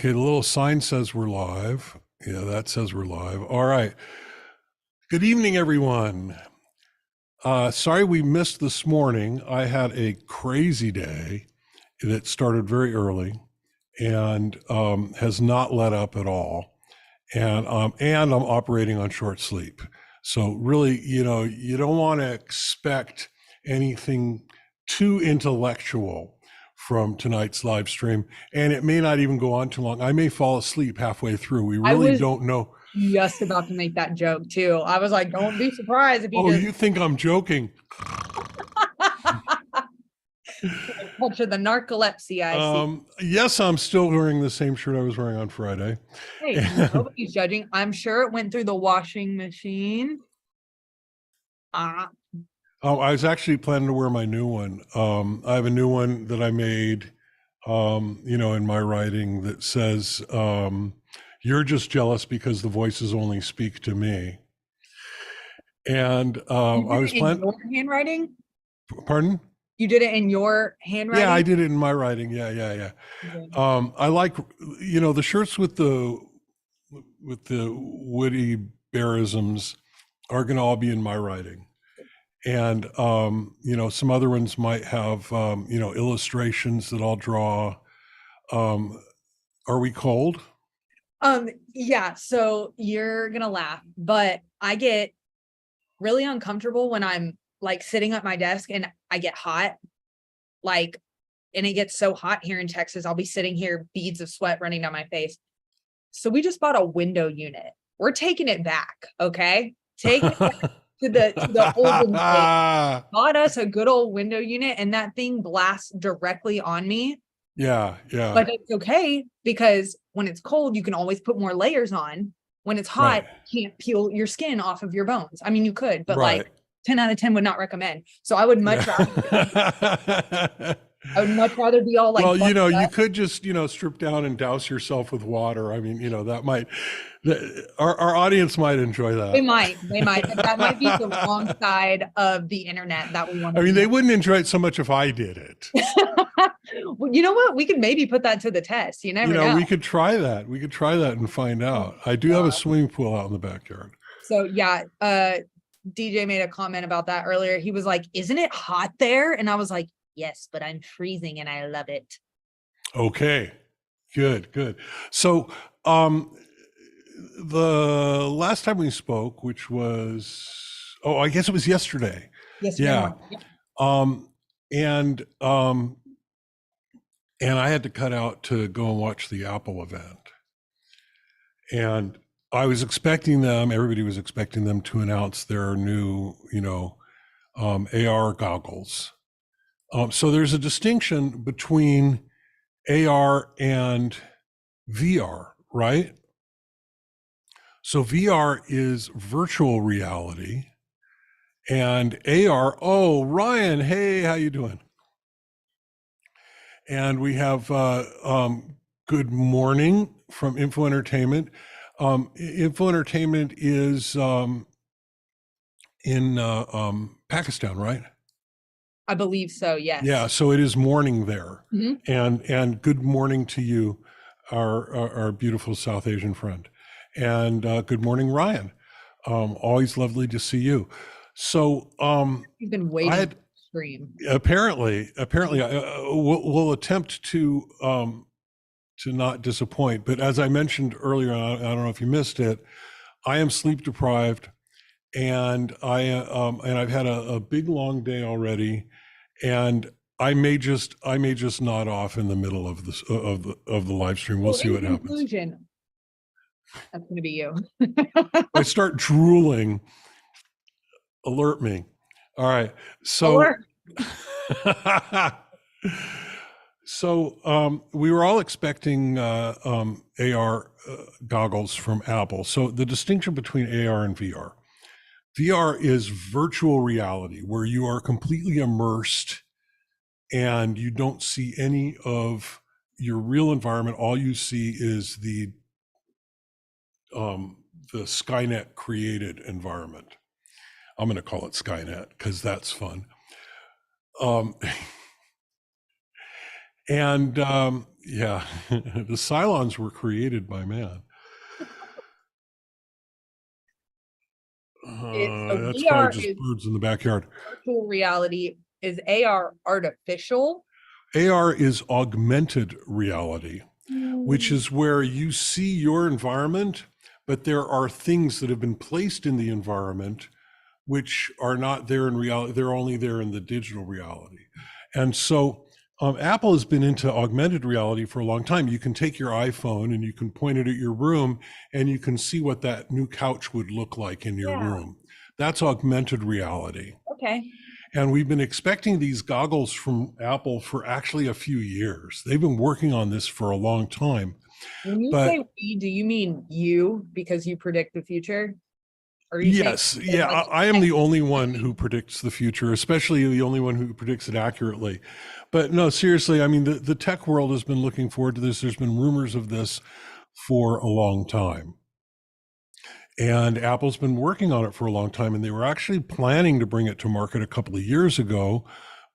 Okay, the little sign says we're live. Yeah, that says we're live. All right. Good evening, everyone. Sorry we missed this morning. I had a crazy day that started very early and has not let up at all. And I'm operating on short sleep. So really, you don't want to expect anything too intellectual from tonight's live stream, and it may not even go on too long. I may fall asleep halfway through. We I really was don't know. just about to make that joke too. I was like, don't be surprised if you Oh, just you think I'm joking? culture the narcolepsy. I see. Yes, I'm still wearing the same shirt I was wearing on Friday. Hey, nobody's judging. I'm sure it went through the washing machine. I was actually planning to wear my new one. I have a new one that I made, in my writing that says, "You're just jealous because the voices only speak to me." And You I did was it in planning. your handwriting? Pardon? You did it in your Yeah, I handwriting? did it in my writing. Yeah. Okay. I like, the shirts with the witty bearisms are going to all be in my writing. And, some other ones might have, illustrations that I'll draw. Are we cold? Yeah, so you're gonna laugh, but I get really uncomfortable when I'm like sitting at my desk and I get hot. Like, and it gets so hot here in Texas, I'll be sitting here, beads of sweat running down my face. So we just bought a window unit. We're taking it back, okay? Taking it back to the olden days. Bought us a good old window unit, and that thing blasts directly on me. Yeah. But it's okay because when it's cold, you can always put more layers on. When it's hot, Right. you can't peel your skin off of your bones. I mean, you could, but Right. like 10 out of 10 would not recommend. So I would much rather Yeah. I would much rather be all like Well, buttoned you up. could just, strip down and douse yourself with water. I mean, that might, our audience might enjoy They that. might, but that might be the wrong side of the internet that we want I to mean, be they on. wouldn't enjoy it so much if I did it. Well, you know what? We could maybe put that to the test. You never know. We could try that. We could try that and find Oh, out. I do have a God. swimming pool out in the backyard. So yeah, DJ made a comment about that earlier. He was like, "Isn't it hot there?" And I was like, "Yes, but I'm freezing and I love it." Okay. Good. So, the last time we spoke, which was, I guess it was yesterday. Yesterday Yeah. morning. Yep. Um, and, um, and I had to cut out to go and watch the Apple event. And I was expecting them, everybody was expecting them to announce their new, AR goggles. So there's a distinction between AR and VR, right? So VR is virtual reality, and AR. Oh, Ryan, hey, how you doing? And we have good morning from Info Entertainment. Info Entertainment is in Pakistan, right? I believe so. Yes. Yeah, so it is morning there. Mhm. And good morning to you, our beautiful South Asian friend. And good morning, Ryan. Always lovely to see you. So He's been I waiting had to stream. apparently we'll attempt to not disappoint. But as I mentioned earlier, I don't know if you missed it, I am sleep deprived, and I've had a big long day already, and I may just nod off in the middle of this of the live stream. We'll So see in what happens. conclusion, that's going to be you. I start drooling. Alert me. All right. So Or we were all expecting AR goggles from Apple. So the distinction between AR and VR. VR is virtual reality where you are completely immersed and you don't see any of your real environment. All you see is the Skynet created environment. I'm going to call it Skynet because that's fun. Um, And yeah, the Cylons were created by man. So That's probably VR just is birds in the backyard. virtual reality. Is AR artificial? AR is augmented reality, which Mm, is where you see your environment, but there are things that have been placed in the environment which are not there in reality. They're only there in the digital reality. And so Apple has been into augmented reality for a long time. You can take your iPhone and you can point it at your room and you can see what that new couch would look like in your yeah. room. That's augmented reality. Okay. And we've been expecting these goggles from Apple for actually a few years. They've been working on this for a long time. When you say But we, do you mean you because you predict the future? Or are you saying yes, as yeah, like I am the only one who technically? predicts the future, especially the only one who predicts it accurately. But no, seriously, I mean, the tech world has been looking forward to this. There's been rumors of this for a long time. And Apple's been working on it for a long time, and they were actually planning to bring it to market a couple of years ago,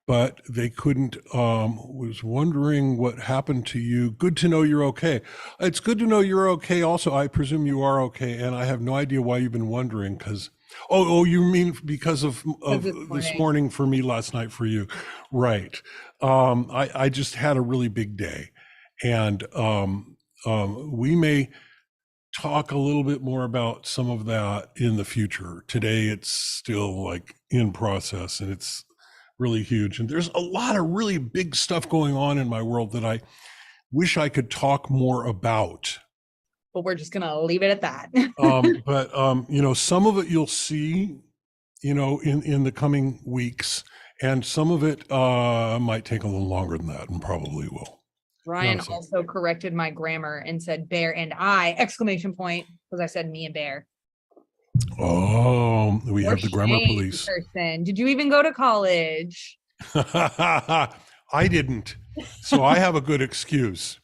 but they couldn't. Was wondering what happened to you. Good to know you're okay. It's good to know you're okay. Also, I presume you are okay, and I have no idea why you've been wondering. Because you mean because Because of this this morning. morning for me, last night for you, right? I just had a really big day, and we may talk a little bit more about some of that in the future. Today, it's still like in process, and it's really huge. And there's a lot of really big stuff going on in my world that I wish I could talk more about. But we're just gonna leave it at that. But you know, some of it you'll see, you know, in the coming weeks, and some of it might take a little longer than that, and probably will. Hang on Ryan a second. also corrected my grammar and said bear and I exclamation point because I said me and bear. Oh, we For have the grammar shame, police. person. Did you even go to college? I didn't, so I have a good excuse.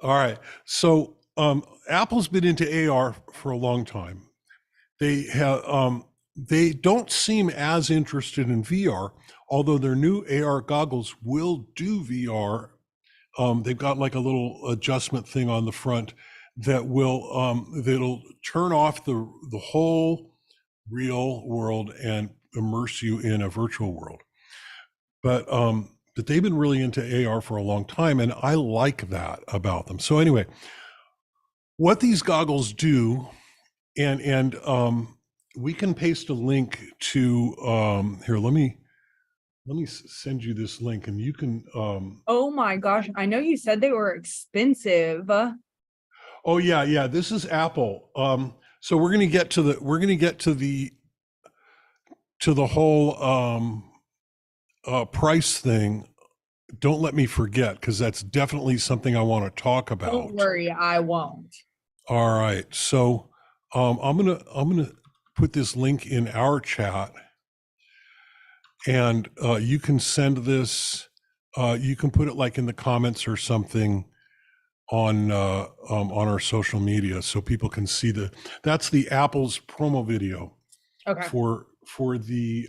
All right. So Apple's been into AR for a long time. They don't seem as interested in VR, although their new AR goggles will do VR. They've got like a little adjustment thing on the front that will that'll turn off the whole real world and immerse you in a virtual world. But they've been really into AR for a long time, and I like that about them. So anyway, what these goggles do, and we can paste a link to here. Let me send you this link, and you can. Oh my gosh, I know you said they were expensive. Oh yeah, yeah. This is Apple. So we're gonna get to the whole price thing. Don't let me forget, because that's definitely something I want to talk Don't about. worry, I won't. All right. So I'm gonna put this link in our chat, and you can send this. You can put it like in the comments or something on our social media, so people can see that's the Apple's promo video Okay. for the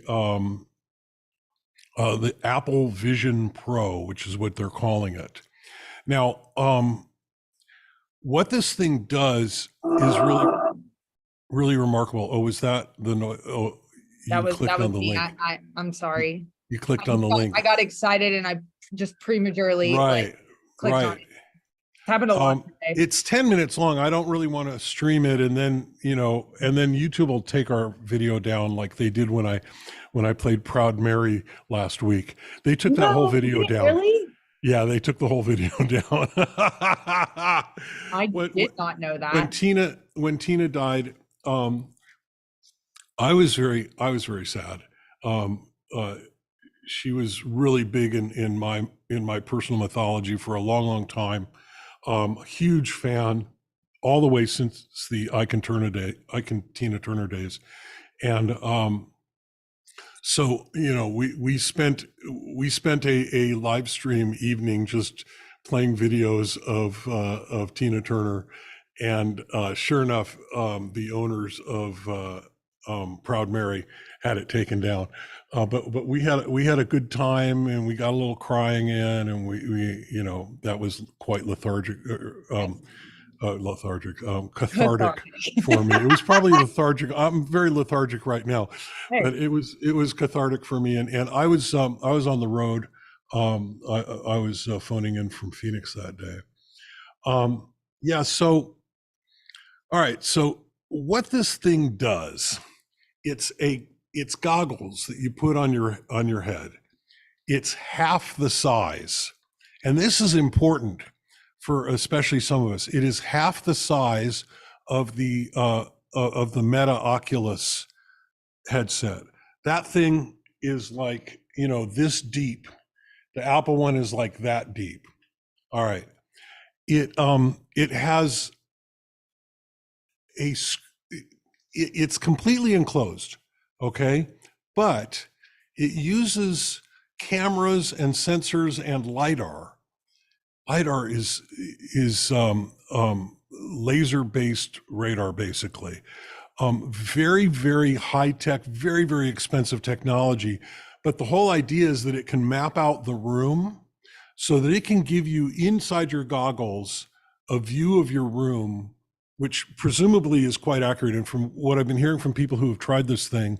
Apple Vision Pro, which is what they're calling it. Now, what this thing does is really remarkable. Oh, is that the noise? Oh, you That clicked was on the me. link. I'm sorry. You clicked on the link. I got excited and I just prematurely like Right, clicked on right. it. It's happened a lot today. It's 10 minutes long. I don't really want to stream it, and then, you know, and then YouTube will take our video down like they did when I played Proud Mary last week. They took that whole No, did video it down. really? Yeah, they took the whole video down. I when, did not know when that. Tina died, I was very sad. Um, uh, she was really big in my personal mythology for a long time. Huge fan all the way since the I Can Tina Turner days, and so you know we spent a live stream evening just playing videos of Tina Turner, and sure enough, the owners Proud Mary had it taken down. But we had a good time, and we got a little crying in, and we that was quite cathartic for me. It was probably lethargic. I'm very lethargic right now, but Hey, it was cathartic for me. And I was on the road. I was phoning in from Phoenix that day. Yeah. So all right. So what this thing does, it's goggles that you put on your head. It's half the size, and this is important for especially some of us. It is half the size of the Meta Oculus headset. That thing is like this deep. The Apple one is like that deep. All right. It has it's completely enclosed, okay? But it uses cameras and sensors and lidar. Lidar is laser based radar, basically. Very, very high tech, very, very expensive technology. But the whole idea is that it can map out the room so that it can give you inside your goggles a view of your room, which presumably is quite accurate. And from what I've been hearing from people who have tried this thing,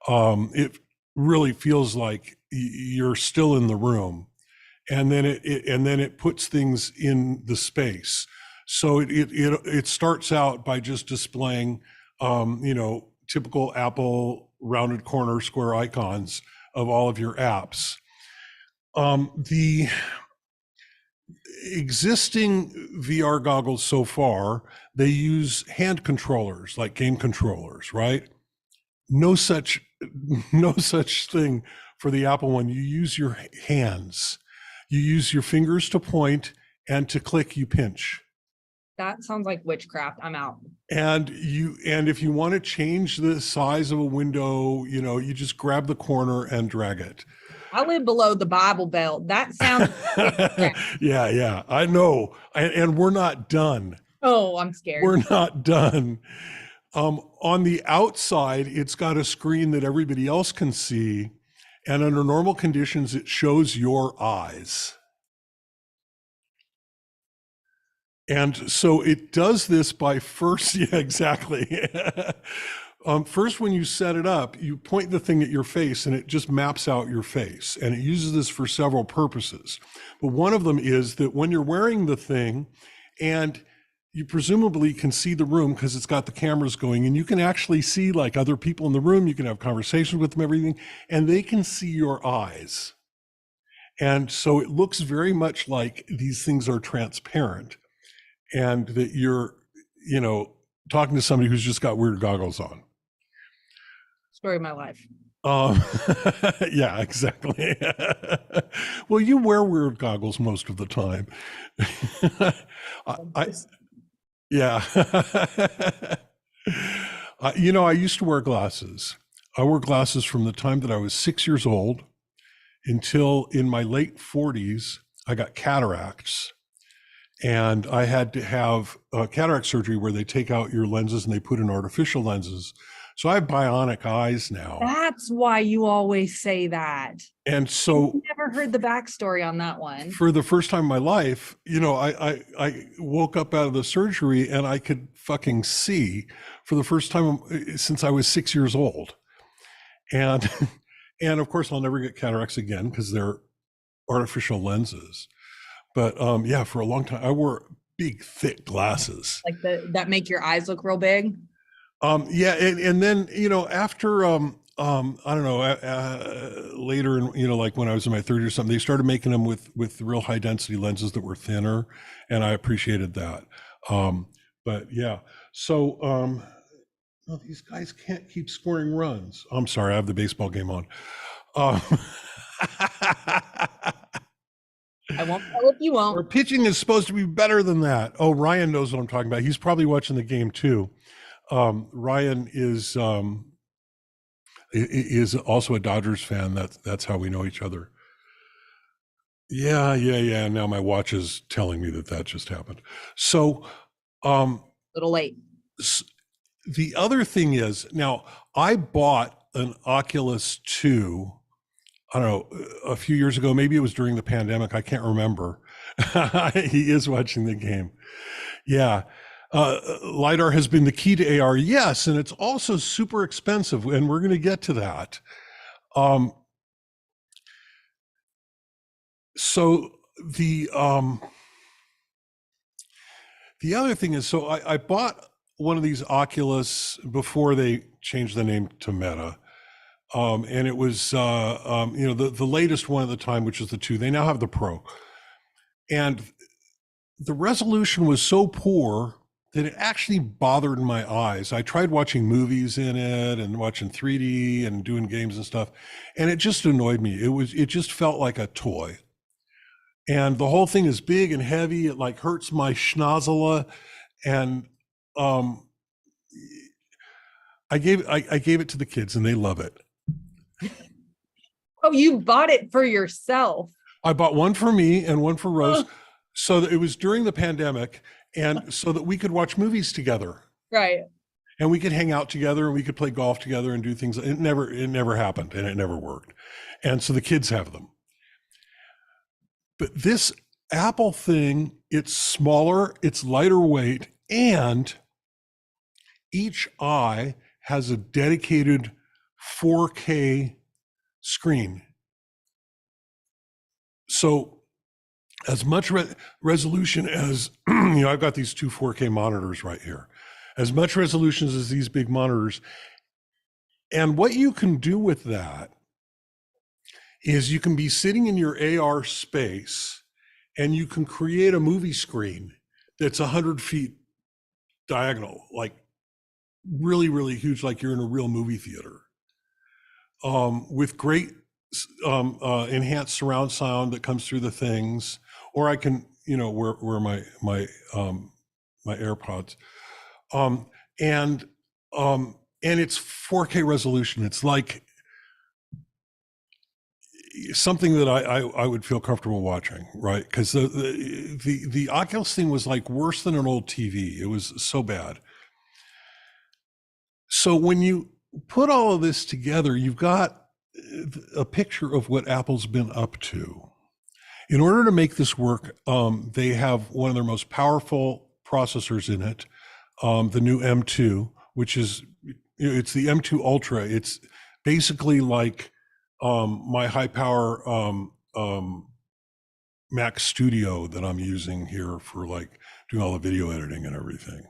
it really feels like you're still in the room, and then it puts things in the space. So it starts out by just displaying, typical Apple rounded corner square icons of all of your apps. The existing VR goggles so far, they use hand controllers like game controllers, right? No such no such thing for the Apple one. You use your hands. You use your fingers to point, and to click you pinch. that sounds like witchcraft. I'm out. And if you want to change the size of a window, you just grab the corner and drag it. I live below the Bible Belt. That sounds Yeah, I know. And we're not done. Oh, I'm scared. We're not done. On the outside, it's got a screen that everybody else can see. And under normal conditions, it shows your eyes. And so it does this by first, yeah, exactly. First, when you set it up, you point the thing at your face and it just maps out your face. And it uses this for several purposes. But one of them is that when you're wearing the thing and you presumably can see the room because it's got the cameras going, and you can actually see like other people in the room, you can have conversations with them, everything, and they can see your eyes. And so it looks very much like these things are transparent, and that you're, talking to somebody who's just got weird goggles on. Story of my life. Yeah, exactly. Well, you wear weird goggles most of the time. Yeah. I used to wear glasses. I wore glasses from the time that I was 6 years old until in my late 40s, I got cataracts. And I had to have cataract surgery where they take out your lenses and they put in artificial lenses. So I have bionic eyes now. That's why you always say that. And so I've never heard the backstory on that one. for the first time in my life, I woke up out of the surgery and I could fucking see for the first time since I was 6 years old. And and of course I'll never get cataracts again because they're artificial lenses. But yeah, for a long time I wore big, thick glasses. Like that make your eyes look real big. Yeah, and then after I don't know, later in like when I was in my 30s or something, they started making them with real high density lenses that were thinner, and I appreciated that. But yeah, so oh, these guys can't keep scoring runs. I'm sorry, I have the baseball game on. I won't tell if you won't. Our pitching is supposed to be better than that. Oh, Ryan knows what I'm talking about. He's probably watching the game too. Ryan is also a Dodgers fan. That's how we know each other. Yeah. Now my watch is telling me that just happened. So, A little late. the other thing is, now I bought an Oculus 2, I don't know, a few years ago. Maybe it was during the pandemic. I can't remember. He is watching the game. Yeah. LiDAR has been the key to AR. Yes. And it's also super expensive. And we're going to get to that. So the other thing is, so I bought one of these Oculus before they changed the name to Meta. And it was, the latest one at the time, which is the 2. They now have the Pro. And the resolution was so poor that it actually bothered my eyes. I tried watching movies in it and watching 3D and doing games and stuff, and it just annoyed me. It just felt like a toy. And the whole thing is big and heavy. It like hurts my schnozzle. And I gave it to the kids and they love it. Oh, you bought it for yourself. I bought one for me and one for Rose. So that it was during the pandemic, and so that we could watch movies together. Right. And we could hang out together and we could play golf together and do things. It never happened and it never worked. And so the kids have them. But this Apple thing, it's smaller, it's lighter weight, and each eye has a dedicated 4K screen. So as much resolution as, I've got these 2 4K monitors right here, as much resolution as these big monitors. And what you can do with that is you can be sitting in your AR space and you can create a movie screen that's 100 feet diagonal, like really, really huge, like you're in a real movie theater, with great enhanced surround sound that comes through the things. Or I can, wear my AirPods, and it's 4K resolution. It's like something that I would feel comfortable watching, right? Because the Oculus thing was like worse than an old TV. It was so bad. So when you put all of this together, you've got a picture of what Apple's been up to. In order to make this work, they have one of their most powerful processors in it, the new M2, which is, it's the M2 Ultra. It's basically like my high power Mac Studio that I'm using here for like doing all the video editing and everything.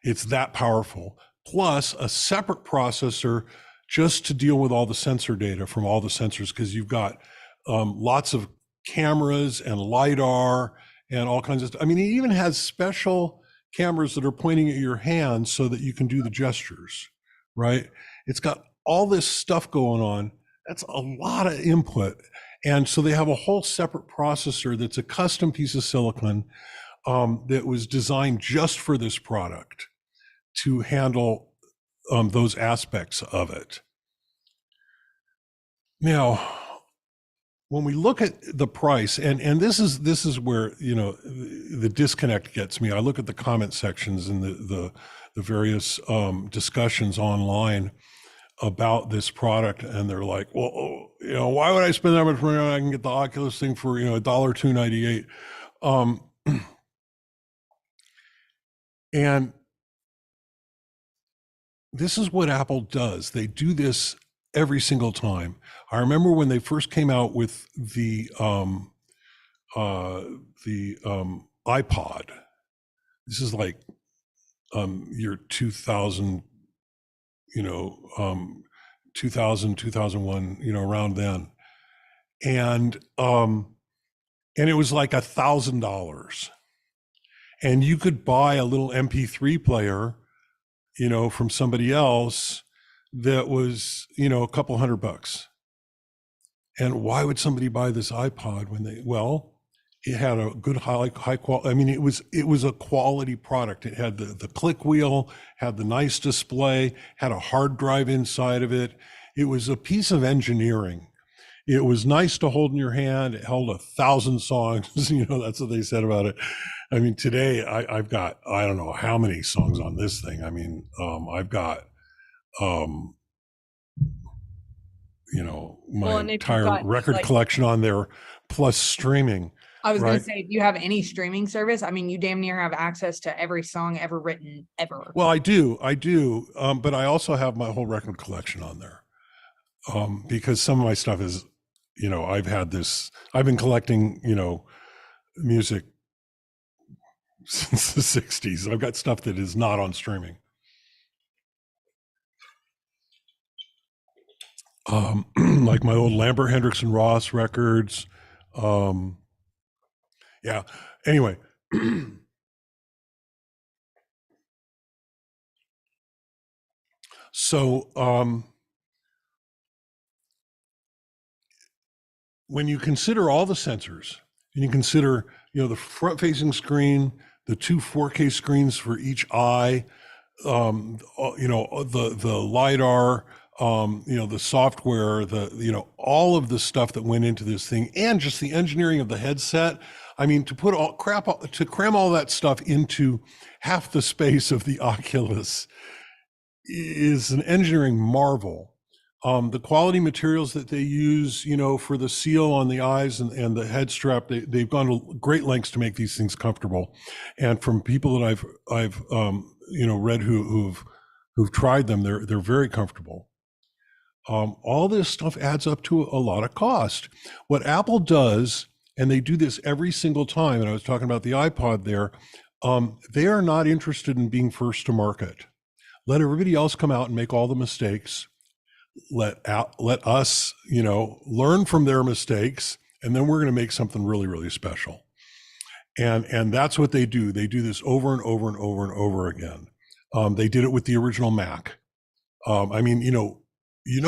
It's that powerful, plus a separate processor just to deal with all the sensor data from all the sensors, because you've got lots of cameras and LiDAR and all kinds of stuff. I mean, it even has special cameras that are pointing at your hands so that you can do the gestures, right? It's got all this stuff going on. That's a lot of input. And so they have a whole separate processor that's a custom piece of silicon that was designed just for this product to handle those aspects of it. Now, when we look at the price, and this is where the disconnect gets me. I look at the comment sections and the various discussions online about this product, and they're like, well, why would I spend that much money when I can get the Oculus thing for $1,298? And this is what Apple does. They do this every single time. I remember when they first came out with the iPod. This is like year 2000, 2001, around then, and it was like $1,000, and you could buy a little MP3 player, from somebody else that was, a couple $100. And why would somebody buy this iPod when it had a good high quality. I mean, it was a quality product. It had the click wheel, had the nice display, had a hard drive inside of it. It was a piece of engineering. It was nice to hold in your hand. It held 1,000 songs. That's what they said about it. I mean, today I've got, I don't know how many songs on this thing. I mean, I've got, um, my Well, and if you've entire got record collection on there, plus streaming. I was gonna right? say, if you have any streaming service, I mean, you damn near have access to every song ever written ever. Well, I do, but I also have my whole record collection on there, because some of my stuff is, I've been collecting, music since the 60s. I've got stuff that is not on streaming. Like my old Lambert, Hendricks, and Ross records. Yeah. Anyway. So when you consider all the sensors, and you consider, the front-facing screen, the two 4K screens for each eye, the lidar, the software, all of the stuff that went into this thing, and just the engineering of the headset. I mean, to cram all that stuff into half the space of the Oculus is an engineering marvel. The quality materials that they use, for the seal on the eyes and the head strap, they've gone to great lengths to make these things comfortable. And from people that I've read who've tried them, they're very comfortable. All this stuff adds up to a lot of cost. What Apple does, and they do this every single time, and I was talking about the iPod there, they are not interested in being first to market. Let everybody else come out and make all the mistakes. Let us, learn from their mistakes, and then we're going to make something really, really special. And that's what they do. They do this over and over and over and over again. They did it with the original Mac. I mean, you know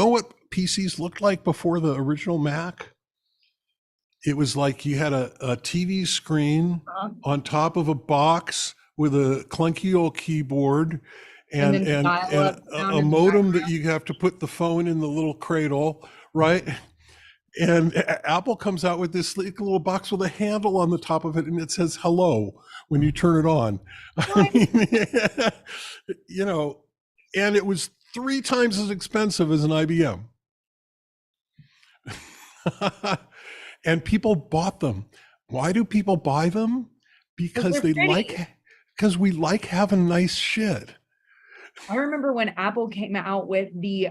what PCs looked like before the original Mac? It was like you had a TV screen on top of a box with a clunky old keyboard and a modem that you have to put the phone in the little cradle, right? And Apple comes out with this little box with a handle on the top of it, and it says hello when you turn it on. I mean, and it was 3 times as expensive as an IBM. And people bought them. Why do people buy them? Because because we like having nice shit. I remember when Apple came out with the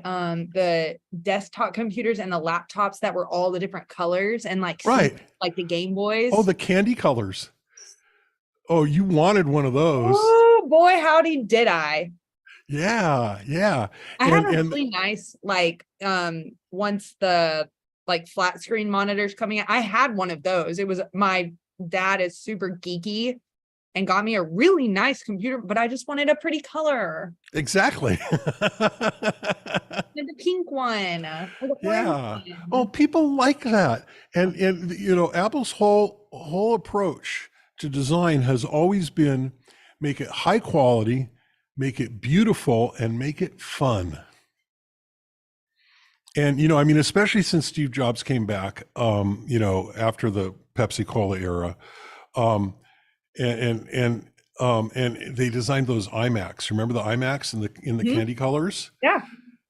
desktop computers and the laptops that were all the different colors and like the Game Boys. Oh, the candy colors. Oh, you wanted one of those. Oh boy, howdy did I. Yeah. I had a really nice, once the flat screen monitors coming out, I had one of those. It was, my dad is super geeky and got me a really nice computer, but I just wanted a pretty color. Exactly. The pink one. Yeah. Oh, people like that. And Apple's whole approach to design has always been make it high quality, make it beautiful, and make it fun. And, especially since Steve Jobs came back, after the Pepsi Cola era, and they designed those iMacs. Remember the iMacs in the candy colors?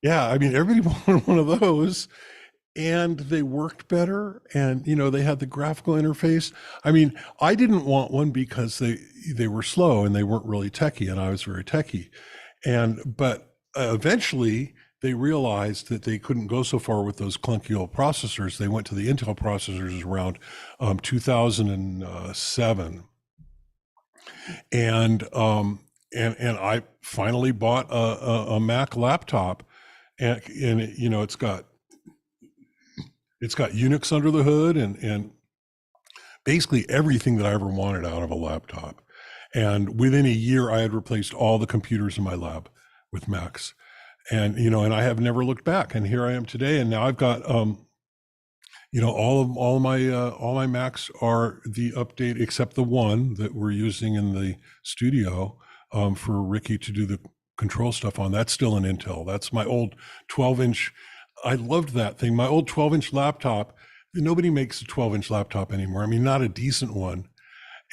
Yeah. I mean, everybody wanted one of those, and they worked better, and they had the graphical interface. I mean, I didn't want one because they were slow and they weren't really techie, and I was very techie, but eventually they realized that they couldn't go so far with those clunky old processors. They went to the Intel processors around 2007. And I finally bought a Mac laptop, and it's got Unix under the hood and basically everything that I ever wanted out of a laptop. And within a year, I had replaced all the computers in my lab with Macs. And and I have never looked back. And here I am today, and now I've got all my Macs are the update, except the one that we're using in the studio for Ricky to do the control stuff on. That's still an Intel. That's my old 12-inch I loved that thing. My old 12-inch laptop, nobody makes a 12-inch laptop anymore. I mean, not a decent one.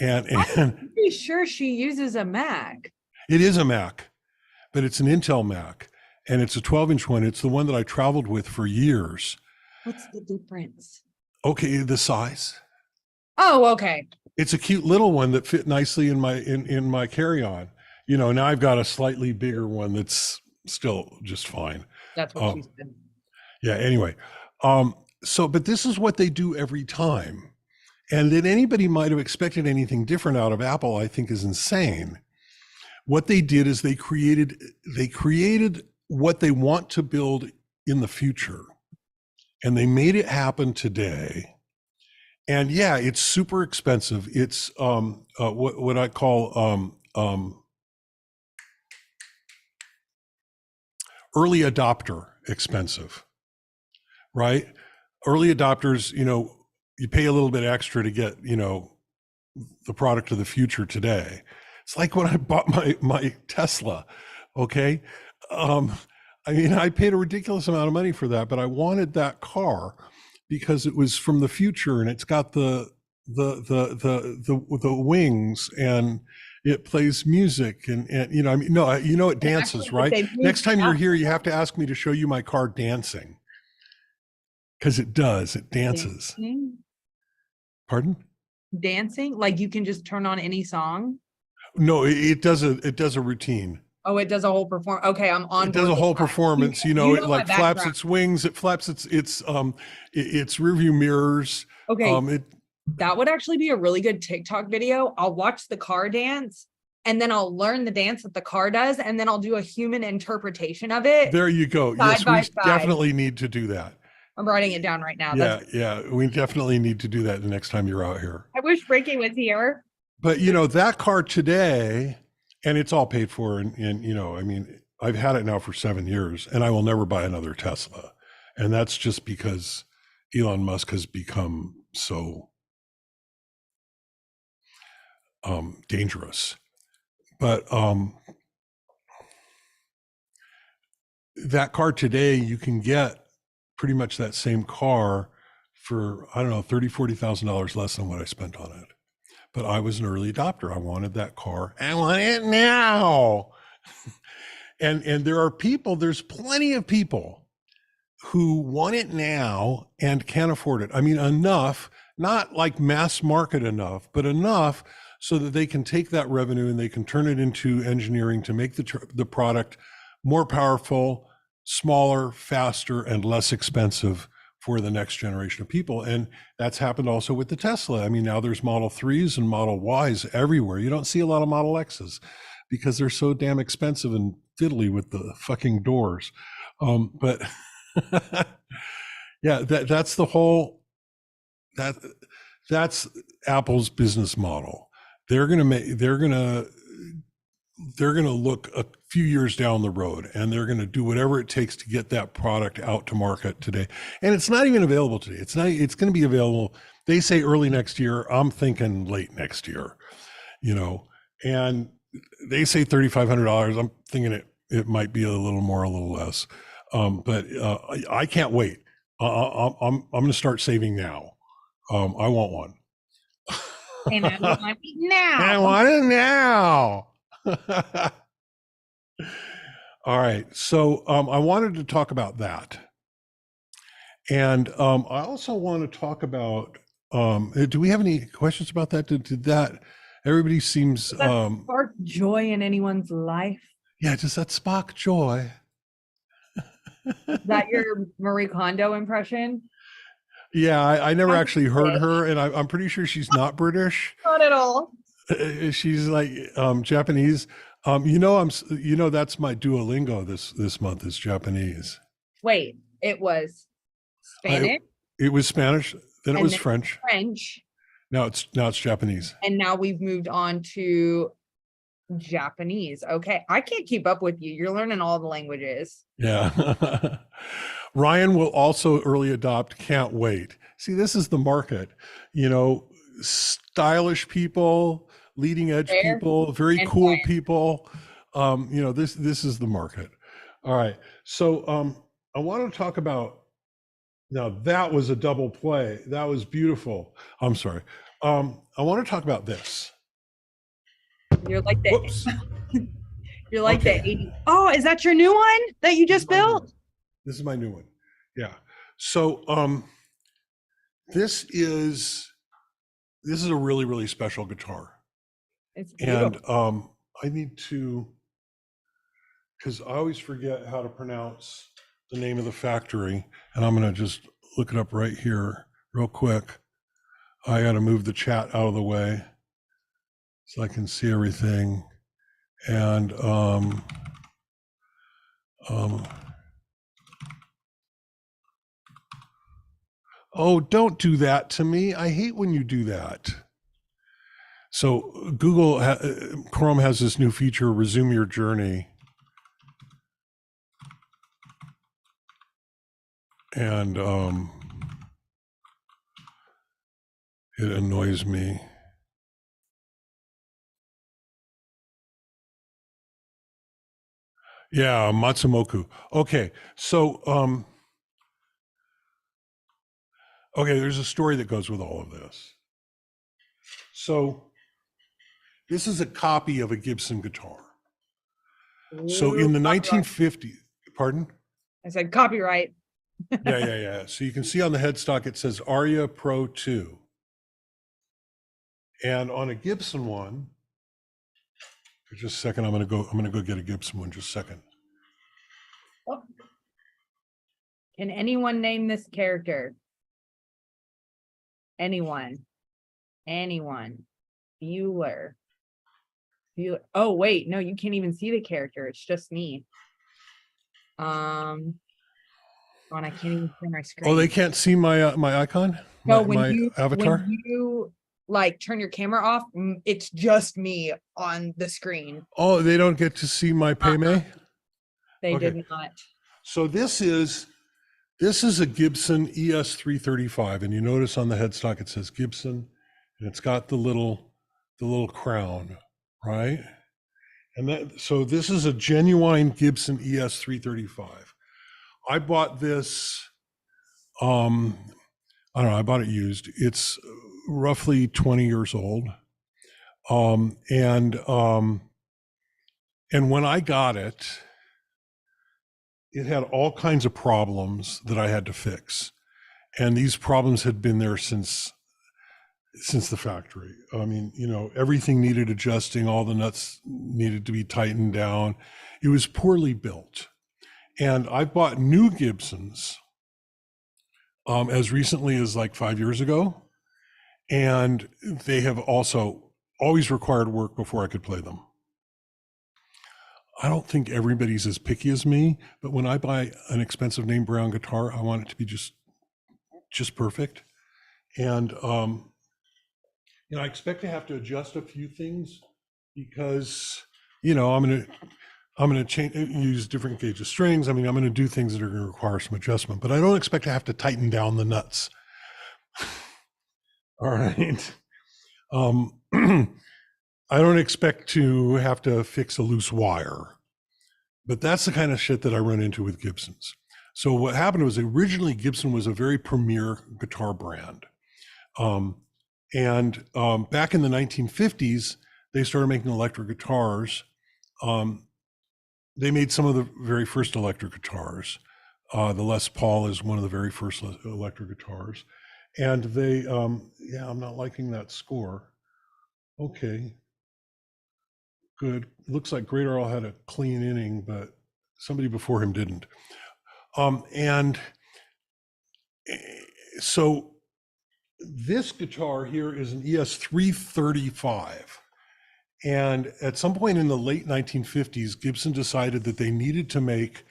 And I'm pretty sure she uses a Mac. it is a Mac, but it's an Intel Mac, and it's a 12-inch one. It's the one that I traveled with for years. What's the difference? Okay, the size. Oh, okay. It's a cute little one that fit nicely in my carry-on. You know, now I've got a slightly bigger one that's still just fine. That's what she said. Yeah, anyway. But this is what they do every time. And that anybody might have expected anything different out of Apple, I think is insane. What they did is they created what they want to build in the future. And they made it happen today. And yeah, it's super expensive. It's what I call early adopter expensive, right? Early adopters, you know, you pay a little bit extra to get, you know, the product of the future today. It's like when I bought my Tesla, okay? I mean, I paid a ridiculous amount of money for that, but I wanted that car because it was from the future and it's got the wings and it plays music and you know, I mean, no, you know, it dances, right? Next time you're here, you have to ask me to show you my car dancing because it does. It dances. Dancing? Pardon? Dancing? Like you can just turn on any song? No, it does a routine. Oh, it does a whole perform. Okay, I'm on. It does a whole performance. You know, it like flaps background. its wings. It flaps its rearview mirrors. Okay, that would actually be a really good TikTok video. I'll watch the car dance, and then I'll learn the dance that the car does, and then I'll do a human interpretation of it. There you go. Yes, we definitely need to do that. I'm writing it down right now. Yeah, we definitely need to do that the next time you're out here. I wish Ricky was here. But you know, that car today, and it's all paid for, and you know, I mean, I've had it now for 7 years, and I will never buy another Tesla, and that's just because Elon Musk has become so dangerous. But that car today, you can get pretty much that same car for, I don't know, $30,000-$40,000 less than what I spent on it. But I was an early adopter. I wanted that car. I want it now. and there's plenty of people who want it now and can't afford it. I mean, enough, not like mass market enough, but enough so that they can take that revenue and they can turn it into engineering to make the product more powerful, smaller, faster, and less expensive for the next generation of people. And that's happened also with the Tesla. I mean, now there's Model 3s and Model Ys everywhere. You don't see a lot of Model Xs because they're so damn expensive and fiddly with the fucking doors. But yeah, that's the whole, that's Apple's business model. They're going to look a few years down the road and they're going to do whatever it takes to get that product out to market today. And it's not even available today. It's going to be available. They say early next year. I'm thinking late next year, you know, and they say $3,500. I'm thinking it might be a little more, a little less. But I can't wait. I'm going to start saving now. I want one. And I want it now. I want it now. All right. So I wanted to talk about that. And I also want to talk about, do we have any questions about that? Did that, everybody seems... Does that spark joy in anyone's life? Yeah, does that spark joy? Is that your Marie Kondo impression? Yeah, I never actually heard her, and I'm pretty sure she's not British. Not at all. She's like Japanese. You know, that's my Duolingo this month is Japanese. Wait, it was Spanish. It was Spanish, then it was French. French. Now it's Japanese. And now we've moved on to Japanese. Okay, I can't keep up with you. You're learning all the languages. Yeah. Ryan will also early adopt. Can't wait. See, this is the market. You know, stylish people, leading edge people, very cool people. You know, this is the market. All right. So I want to talk about, now that was a double play. That was beautiful. I'm sorry. I want to talk about this. You're like Whoops. you're like the Okay. 80. Oh, is that your new one that you just built? This is my new one. Yeah. So this is a really, really special guitar. It's beautiful. And I need to, because I always forget how to pronounce the name of the factory, and I'm going to just look it up right here real quick. I got to move the chat out of the way so I can see everything. And oh, don't do that to me. I hate when you do that. So Google Chrome has this new feature, resume your journey. And it annoys me. Yeah, Matsumoku. Okay, so okay, there's a story that goes with all of this. So this is a copy of a Gibson guitar. So in the 1950s, pardon? I said copyright. Yeah. So you can see on the headstock it says Aria Pro 2. And on a Gibson one, just a second, I'm gonna go get a Gibson one, just a second. Oh. Can anyone name this character? Anyone? Bueller. Oh wait, no, you can't even see the character. It's just me. I can't even see my screen. Oh, they can't see my my icon? No, my avatar? when you like turn your camera off, it's just me on the screen. Oh, they don't get to see my Paymay? They Okay. did not. So this is a Gibson ES335, and you notice on the headstock it says Gibson, and it's got the little crown, right? And so this is a genuine Gibson ES335. I bought this, I don't know, I bought it used. It's roughly 20 years old. And when I got it, it had all kinds of problems that I had to fix. And these problems had been there since the factory. I mean, everything needed adjusting, all the nuts needed to be tightened down. It was poorly built. And I bought new Gibsons as recently as like 5 years ago. And they have also always required work before I could play them. I don't think everybody's as picky as me, but when I buy an expensive name brand guitar, I want it to be just perfect. And I expect to have to adjust a few things because I'm gonna change, use different gauge of strings. I mean, I'm gonna do things that are gonna require some adjustment, but I don't expect to have to tighten down the nuts. All right. I don't expect to have to fix a loose wire, but that's the kind of shit that I run into with Gibsons. So what happened was originally Gibson was a very premier guitar brand. And back in the 1950s, they started making electric guitars. They made some of the very first electric guitars. The Les Paul is one of the very first electric guitars. And they, yeah, I'm not liking that score. Okay, good. It looks like Great Earl had a clean inning, but somebody before him didn't. And so this guitar here is an ES335. And at some point in the late 1950s, Gibson decided that they needed to make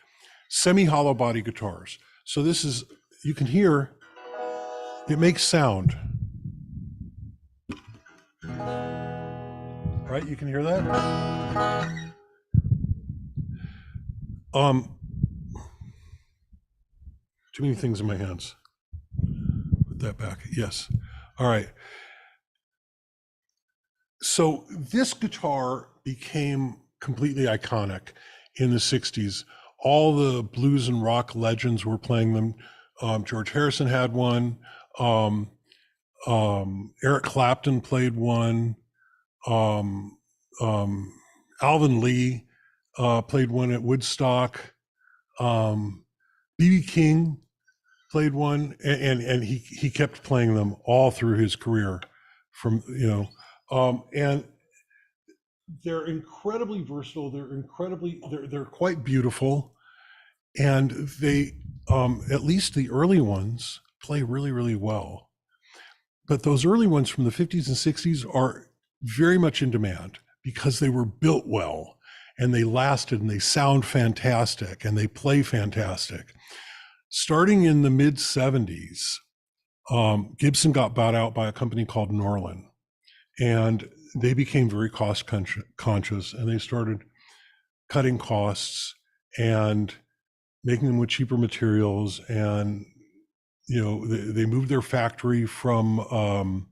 semi-hollow body guitars. So this is, you can hear, it makes sound. Right, you can hear that? Too many things in my hands. Put that back, yes. All right. So this guitar became completely iconic in the 60s. all the blues and rock legends were playing them. George Harrison had one. Eric Clapton played one. Alvin Lee played one at Woodstock. B.B. King played one, and he kept playing them all through his career. And they're incredibly versatile. They're quite beautiful, and they, at least the early ones, play really, really well. But those early ones from the 50s and 60s are very much in demand because they were built well, and they lasted, and they sound fantastic, and they play fantastic. Starting in the mid 70s, Gibson got bought out by a company called Norlin, and they became very cost conscious, and they started cutting costs and making them with cheaper materials. And they moved their factory from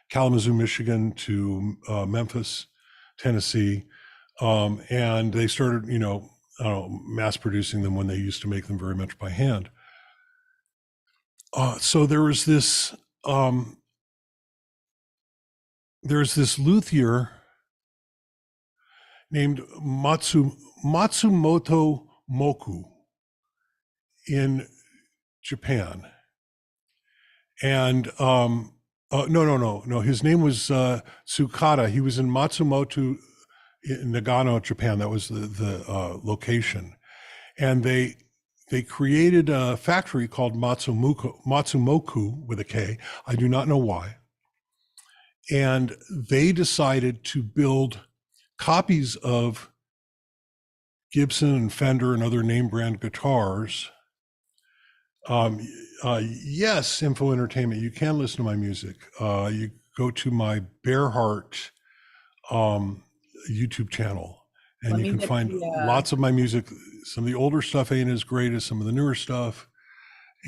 Kalamazoo, Michigan to Memphis, Tennessee, and they started mass producing them when they used to make them very much by hand. So there's this luthier named Matsumoto Moku in Japan. And no, his name was Tsukada. He was in Matsumoto in Nagano, Japan. That was the location. And they created a factory called Matsumoku with a K. I do not know why. And they decided to build copies of Gibson and Fender and other name brand guitars. Yes, Info Entertainment, you can listen to my music. You go to my Bearheart YouTube channel, and you can find lots of my music. Some of the older stuff ain't as great as some of the newer stuff,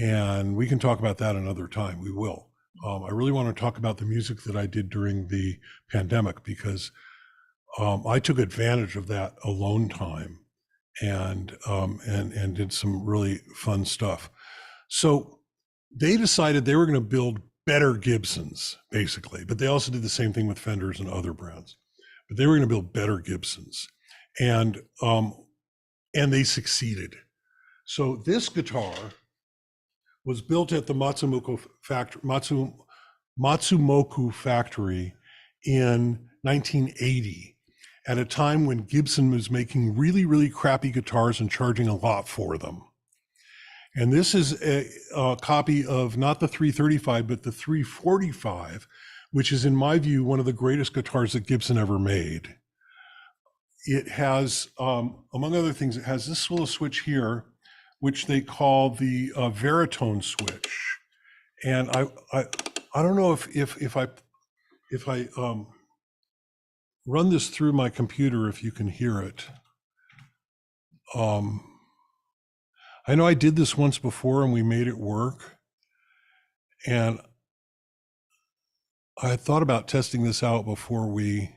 and we can talk about that another time. We will. I really want to talk about the music that I did during the pandemic, because I took advantage of that alone time and did some really fun stuff. So they decided they were going to build better Gibsons, basically, but they also did the same thing with Fenders and other brands. But they were going to build better Gibsons, and they succeeded. So this guitar was built at the Matsumoku factory in 1980, at a time when Gibson was making really, really crappy guitars and charging a lot for them. And this is a copy of not the 335, but the 345, which is, in my view, one of the greatest guitars that Gibson ever made. It has, among other things, it has this little switch here, which they call the Veritone switch. And I don't know if I run this through my computer, if you can hear it. I know I did this once before and we made it work. And I had thought about testing this out before we,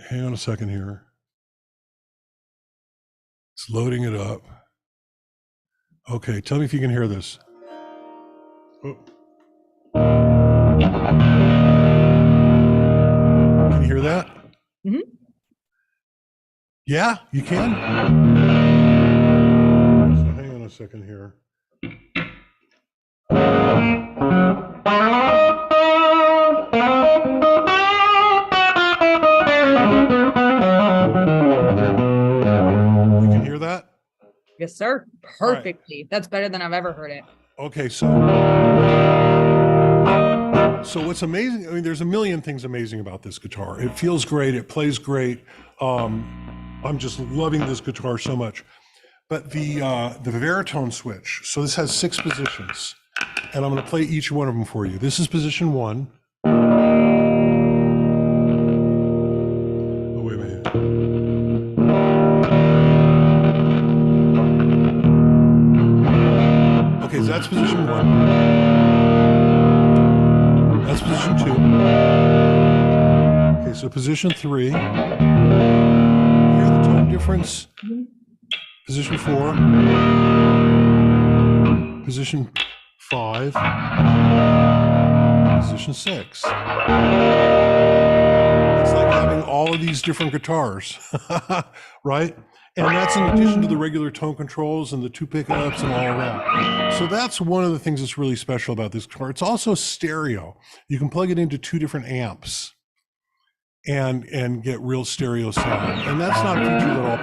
hang on a second here. It's loading it up. Okay, tell me if you can hear this. Oh. Can you hear that? Mm-hmm. Yeah, you can? So hang on a second here. You can hear that? Yes, sir. Perfectly. Right. That's better than I've ever heard it. Okay, so what's amazing, I mean, there's a million things amazing about this guitar. It feels great, it plays great. I'm just loving this guitar so much. But the Veritone switch, so this has 6 positions, and I'm going to play each one of them for you. This is position 1. Oh, wait a minute. Okay, so that's position 1. That's position 2. Okay, so position 3. chord difference? Position 4, position 5, position 6. It's like having all of these different guitars, right? And that's in addition to the regular tone controls and the 2 pickups and all of that. So that's one of the things that's really special about this guitar. It's also stereo. You can plug it into 2 different amps and get real stereo sound. And that's not a feature that I'll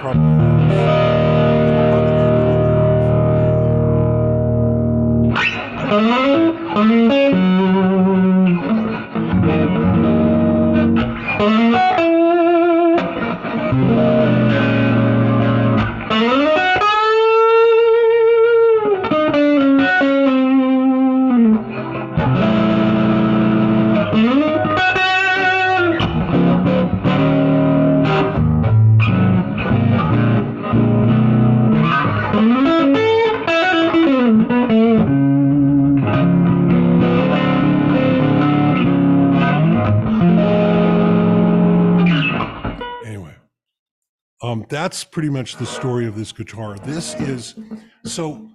that's pretty much the story of this guitar. This is so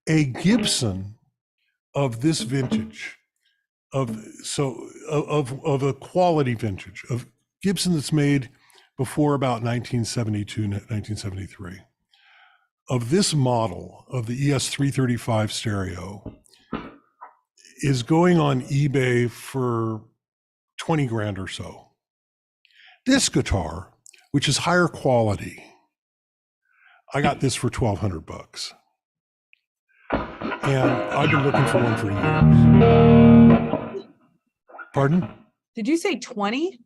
a Gibson of this vintage, of a quality vintage, of Gibson that's made before about 1972, 1973, of this model of the ES335 stereo is going on eBay for 20 grand or so. This guitar, which is higher quality, I got this for $1,200. And I've been looking for one for years. Pardon? Did you say 20?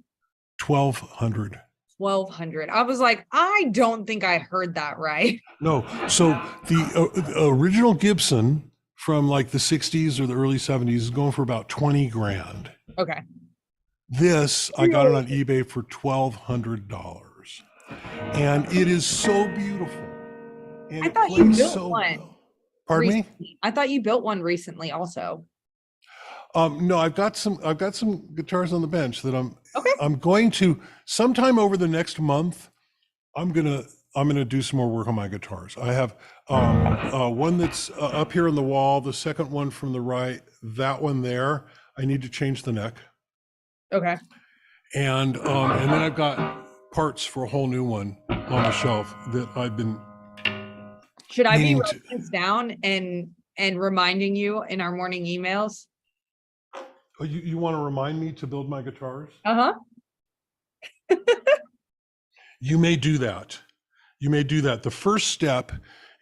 1,200. 1,200. I was like, I don't think I heard that right. No. So the original Gibson from like the 60s or the early 70s is going for about 20 grand. Okay. This, I got it on eBay for $1,200. And it is so beautiful. And I thought you built so one. Well. Pardon recently. me? I thought you built one recently also. No, I've got some guitars on the bench that Okay. I'm going to sometime over the next month. I'm gonna do some more work on my guitars. I have one that's up here on the wall. The second one from the right, that one there. I need to change the neck. Okay. And then I've got parts for a whole new one on the shelf that I've been. Should I be writing this down and reminding you in our morning emails? Oh, you want to remind me to build my guitars? Uh-huh. You may do that. You may do that. The first step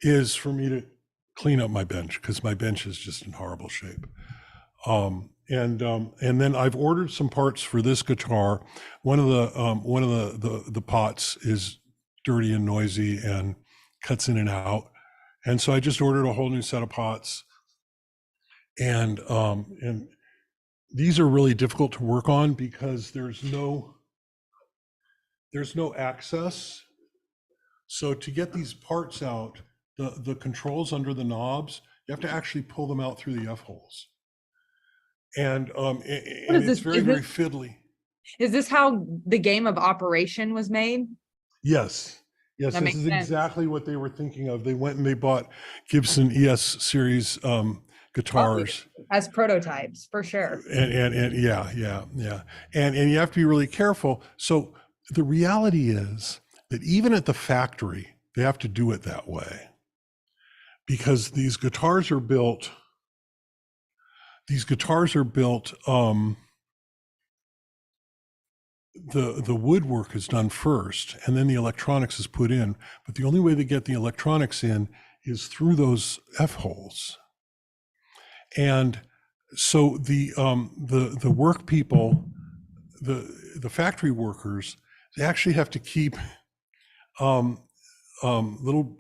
is for me to clean up my bench because my bench is just in horrible shape. And then I've ordered some parts for this guitar. One of the pots is dirty and noisy and cuts in and out. And so I just ordered a whole new set of pots. And these are really difficult to work on because there's no access. So to get these parts out, the controls under the knobs, you have to actually pull them out through the F-holes. And it's very fiddly. Is this how the game of Operation was made? Yes. Yes, That this is makes exactly what they were thinking of. They went and they bought Gibson ES series guitars as prototypes, for sure. And yeah. And you have to be really careful. So the reality is that even at the factory, they have to do it that way because these guitars are built. The woodwork is done first, and then the electronics is put in. But the only way they get the electronics in is through those F-holes. And so the work people, the factory workers, they actually have to keep little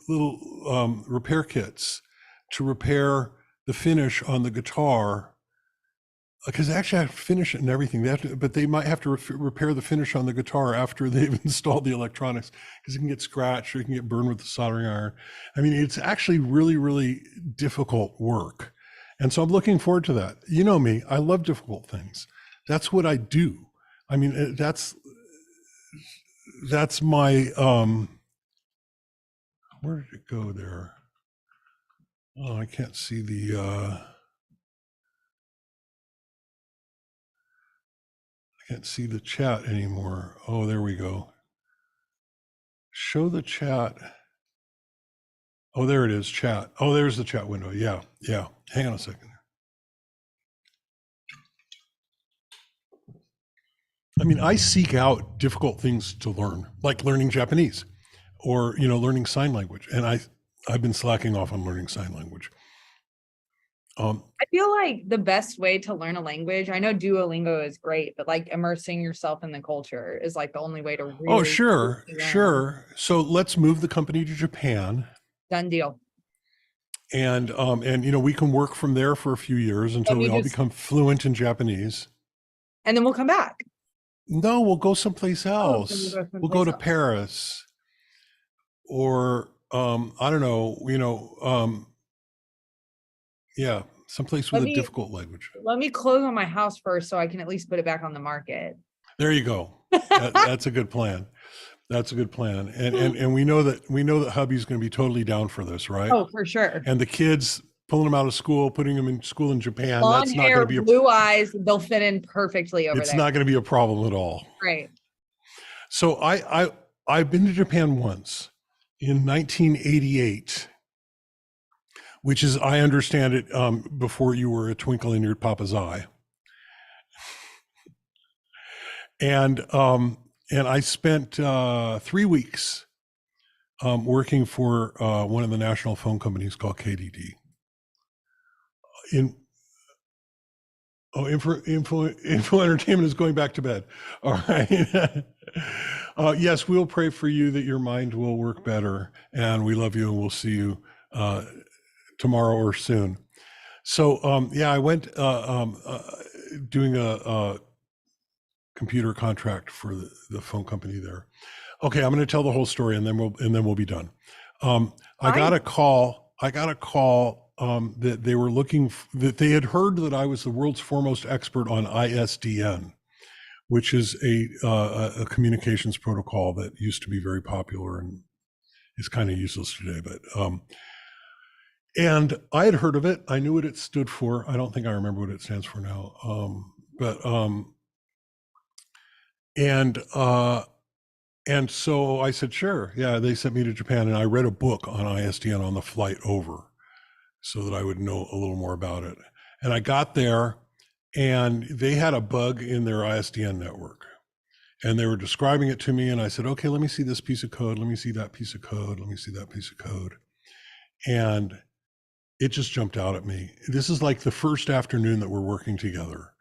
repair kits to repair the finish on the guitar, because they actually have to finish it and everything. They have to, but they might have to repair the finish on the guitar after they've installed the electronics, because it can get scratched or it can get burned with the soldering iron. I mean, it's actually really, really difficult work. And so I'm looking forward to that. You know me, I love difficult things. That's what I do. I mean, that's my, where did it go there? Oh, I can't see I can't see the chat anymore. Oh, there we go. Show the chat. Oh, there it is, chat. Oh, there's the chat window. Yeah, yeah. Hang on a second. I mean, I seek out difficult things to learn, like learning Japanese or, learning sign language. And I've been slacking off on learning sign language. I feel like the best way to learn a language, I know Duolingo is great, but like immersing yourself in the culture is like the only way to Oh, really sure, learn. sure. So let's move the company to Japan, Done deal. and we can work from there for a few years until Let we me all just, become fluent in Japanese. and then we'll come back. No, we'll go someplace Oh, then we'll else. go We'll go someplace to else. Paris, or I don't know, yeah, someplace with Let a me difficult language. let me close on my house first so I can at least put it back on the market. There you go. That's a good plan. That's a good plan. And we know that hubby's going to be totally down for this, right? Oh, for sure. And the kids, pulling them out of school, putting them in school in Japan, Blonde that's not going hair, to be blue eyes, they'll fit in perfectly over it's there. not going to be a problem at all. Right. So I've been to Japan once in 1988, which is, I understand it, before you were a twinkle in your papa's eye. And I spent 3 weeks working for one of the national phone companies called KDD. In info entertainment is going back to bed. All right. Yes, we'll pray for you that your mind will work better, and we love you, and we'll see you tomorrow or soon. So yeah, I went doing a computer contract for the phone company there. Okay, I'm going to tell the whole story, and then we'll be done. I got a call. That they were that they had heard that I was the world's foremost expert on ISDN, which is a communications protocol that used to be very popular and is kind of useless today. But and I had heard of it. I knew what it stood for. I don't think I remember what it stands for now. And so I said, sure. Yeah, they sent me to Japan, and I read a book on ISDN on the flight over so that I would know a little more about it. And I got there, and they had a bug in their ISDN network. And they were describing it to me, and I said, okay, let me see this piece of code. Let me see that piece of code. Let me see that piece of code. And it just jumped out at me. This is like the first afternoon that we're working together.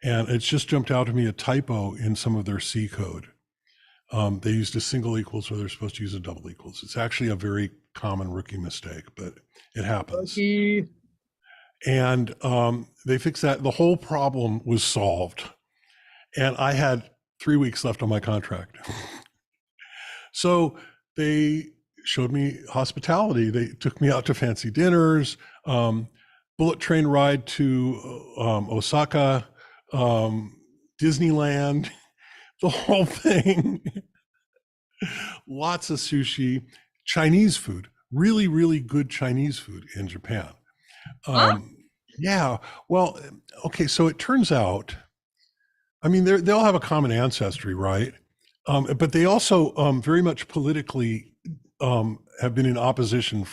And it's just jumped out at me a typo in some of their C code. They used a single equals where they're supposed to use a double equals. It's actually a very common rookie mistake, but it happens. Rookie. And they fixed that. The whole problem was solved. And I had 3 weeks left on my contract. So they showed me hospitality. They took me out to fancy dinners, bullet train ride to Osaka, Disneyland, the whole thing. Lots of sushi, Chinese food, really, really good Chinese food in Japan. Yeah. Well, okay. So it turns out, I mean, they'll have a common ancestry, right? But they also very much politically have been in opposition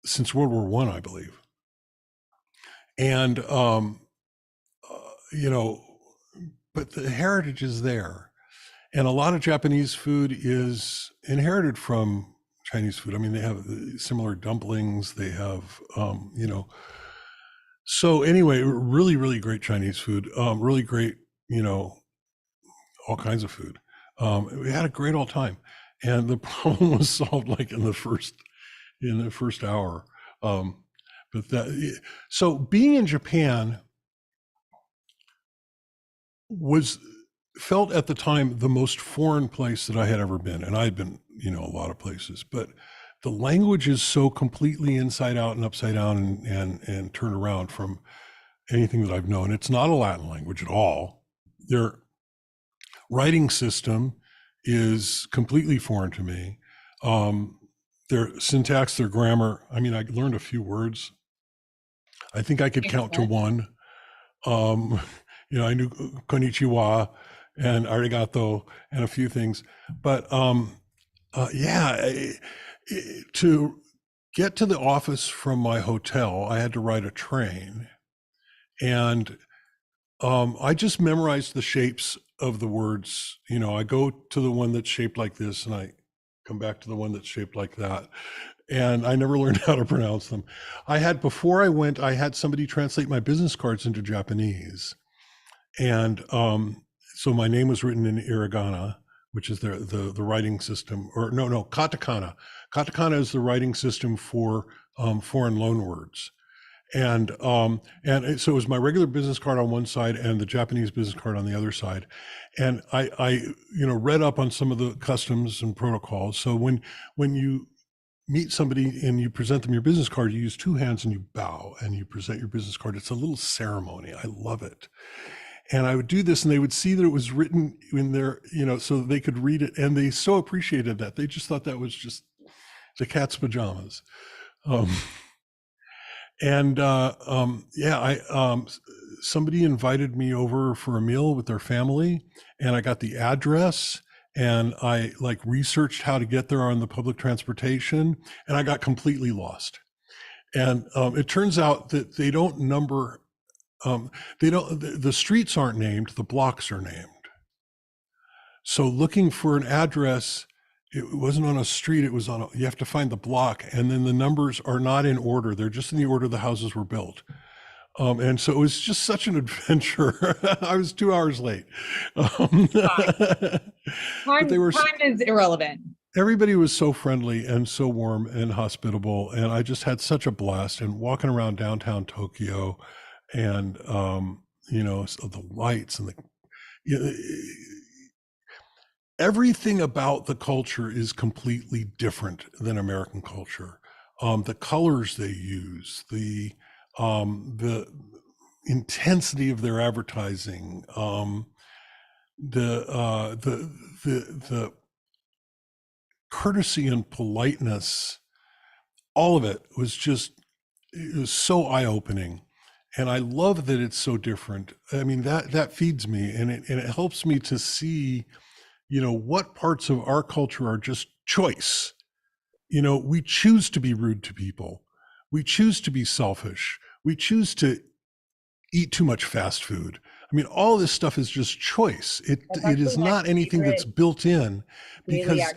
since World War One, I believe. And but the heritage is there, and a lot of Japanese food is inherited from Chinese food. I mean, they have similar dumplings. They have, So anyway, really, really great Chinese food. Really great, all kinds of food. We had a great old time, and the problem was solved like in the first hour. So being in Japan felt at the time the most foreign place that I had ever been, and I had been, a lot of places, but the language is so completely inside out and upside down and turned around from anything that I've known. It's not a Latin language at all. They're writing system is completely foreign to me. Their syntax, their grammar. I mean, I learned a few words. I think I could count to one. Um, I knew konnichiwa and arigato and a few things, but to get to the office from my hotel, I had to ride a train, and I just memorized the shapes of the words. I go to the one that's shaped like this, and I come back to the one that's shaped like that. And I never learned how to pronounce them. Before I went, I had somebody translate my business cards into Japanese. And so my name was written in hiragana, which is the writing system, or no, katakana. Katakana is the writing system for foreign loan words. And so it was my regular business card on one side and the Japanese business card on the other side. And I read up on some of the customs and protocols. So when you meet somebody and you present them your business card, you use two hands and you bow and you present your business card. It's a little ceremony. I love it. And I would do this and they would see that it was written in their, so that they could read it. And they so appreciated that. They just thought that was just the cat's pajamas. Somebody invited me over for a meal with their family, and I got the address, and I researched how to get there on the public transportation, and I got completely lost. And it turns out that they don't number, the streets aren't named, the blocks are named. So looking for an address, it wasn't on a street, it was you have to find the block, and then the numbers are not in order. They're just in the order the houses were built. And so it was just such an adventure. I was 2 hours late. Time is irrelevant. Everybody was so friendly and so warm and hospitable. And I just had such a blast, and walking around downtown Tokyo and, the lights and everything about the culture is completely different than American culture. The colors they use, the intensity of their advertising, the courtesy and politeness, all of it was so eye-opening. And I love that it's so different. I mean, that feeds me, and it helps me to see, what parts of our culture are just choice. We choose to be rude to people. We choose to be selfish. We choose to eat too much fast food. I mean, all this stuff is just choice. It is not anything that's built in, because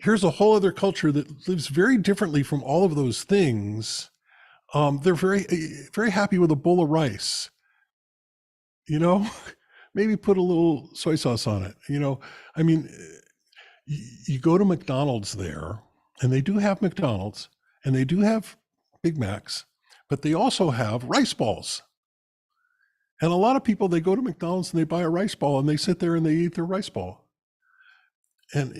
here's a whole other culture that lives very differently from all of those things. They're very, very happy with a bowl of rice, maybe put a little soy sauce on it. I mean, you go to McDonald's there, and they do have McDonald's, and they do have Big Macs, but they also have rice balls. And a lot of people, they go to McDonald's and they buy a rice ball and they sit there and they eat their rice ball. And,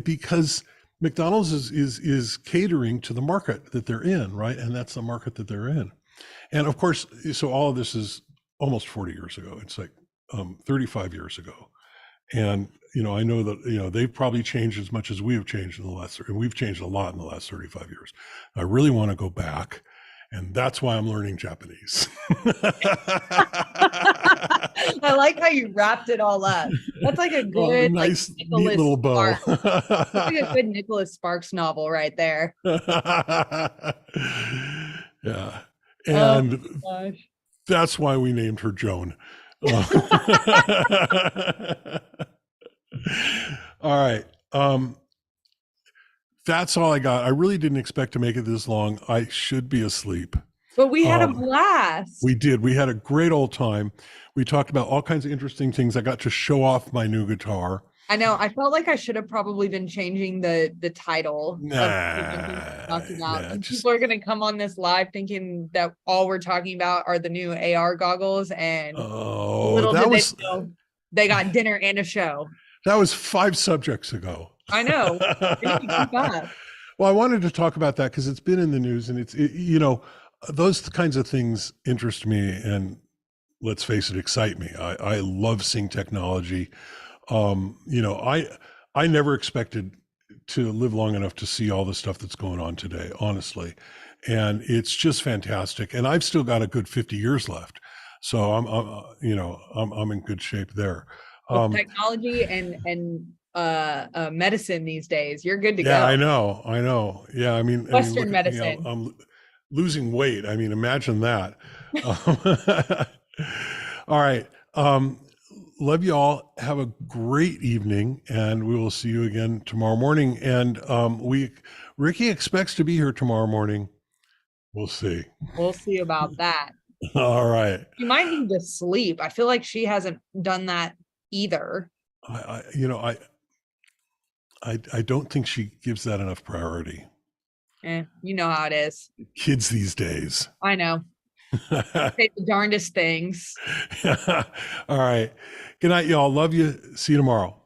because McDonald's is catering to the market that they're in, right? And that's the market that they're in. And of course, so all of this is almost 40 years ago. It's 35 years ago. And, I know that, they've probably changed as much as we have changed and we've changed a lot in the last 35 years. I really want to go back, and that's why I'm learning Japanese. I like how you wrapped it all up. That's like a good, nice, neat little bow. That's like a good Nicholas Sparks novel right there. Yeah. And that's why we named her Joan. All right. That's all I got. I really didn't expect to make it this long. I should be asleep. But we had a blast. We did. We had a great old time. We talked about all kinds of interesting things. I got to show off my new guitar. I know. I felt like I should have probably been changing the title. People are going to come on this live thinking that all we're talking about are the new AR goggles, and little did they know, they got dinner and a show. That was 5 subjects ago. I know. Well, I wanted to talk about that because it's been in the news, and those kinds of things interest me, and let's face it, excite me. I love seeing technology. You know, I never expected to live long enough to see all the stuff that's going on today, honestly. And it's just fantastic. And I've still got a good 50 years left. So you know, I'm in good shape there. With technology and medicine these days, you're good to Yeah, go. I know. I know. Yeah. Western look at, you know, medicine. I'm losing weight. I mean, imagine that. All right. Love you all. Have a great evening, and we will see you again tomorrow morning. And Ricky expects to be here tomorrow morning. We'll see. We'll see about that. All right. She might need to sleep. I feel like she hasn't done that either. You know, I don't think she gives that enough priority. You know how it is. Kids these days. I know. Say the darndest things. All right. Good night, y'all. Love you. See you tomorrow.